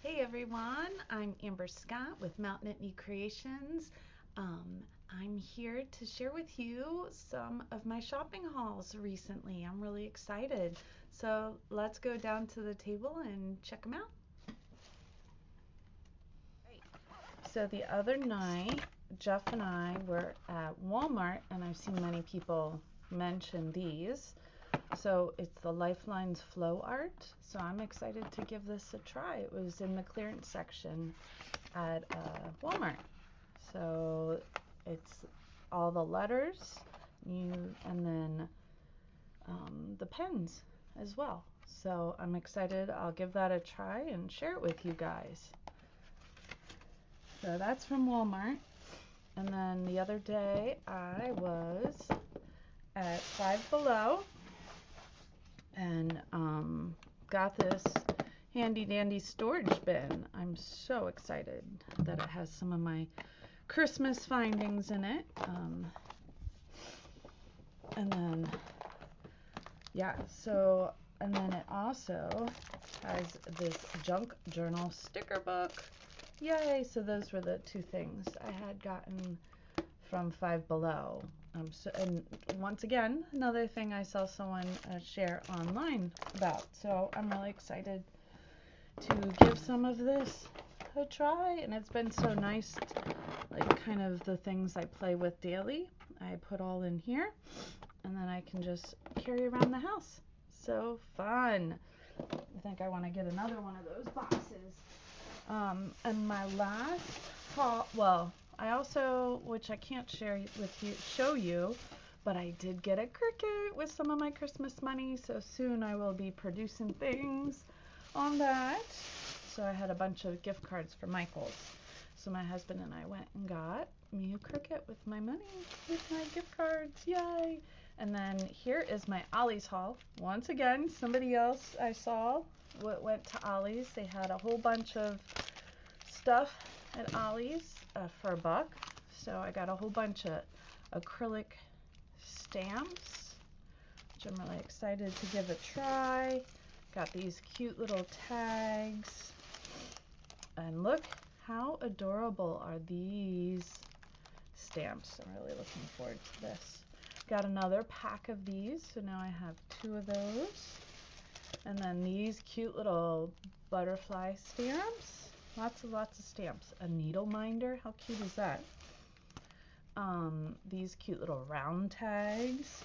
Hey everyone, I'm Amber Scott with Mountain at New Creations. I'm here to share with you some of my shopping hauls recently. I'm really excited. So let's go down to the table and check them out. So the other night, Jeff and I were at Walmart, and I've seen many people mention these. So it's the Lifelines Flow Art. So I'm excited to give this a try. It was in the clearance section at Walmart. So it's all the letters and then the pens as well. So I'm excited. I'll give that a try and share it with you guys. So that's from Walmart. And then the other day I was at Five Below and got this handy dandy storage bin. I'm so excited that it has some of my Christmas findings in it. And then, yeah, so, and then it also has this junk journal sticker book. Yay! So those were the two things I had gotten from Five Below. And once again, another thing I saw someone share online about. So I'm really excited to give some of this a try. And it's been so nice, like kind of the things I play with daily. I put all in here, and then I can just carry around the house. So fun. I think I want to get another one of those boxes. And my last haul, well, I also, which I can't show you, but I did get a Cricut with some of my Christmas money, so soon I will be producing things on that. So I had a bunch of gift cards for Michael's. So my husband and I went and got me a Cricut with my money, with my gift cards, yay! And then here is my Ollie's haul. Once again, somebody else I saw went to Ollie's. They had a whole bunch of stuff at Ollie's for $1. So I got a whole bunch of acrylic stamps, which I'm really excited to give a try. Got these cute little tags. And look how adorable are these stamps. I'm really looking forward to this. Got another pack of these, so now I have 2 of those. And then these cute little butterfly stamps. Lots of stamps. A needle minder, how cute is that? These cute little round tags.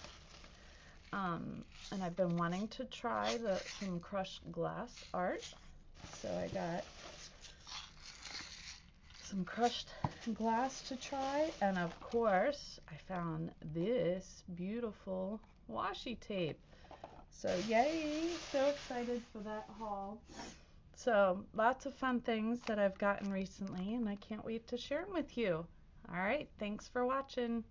And I've been wanting to try some crushed glass art. So I got some crushed glass to try, and of course I found this beautiful washi tape. So yay, so excited for that haul. So lots of fun things that I've gotten recently, and I can't wait to share them with you. All right, thanks for watching.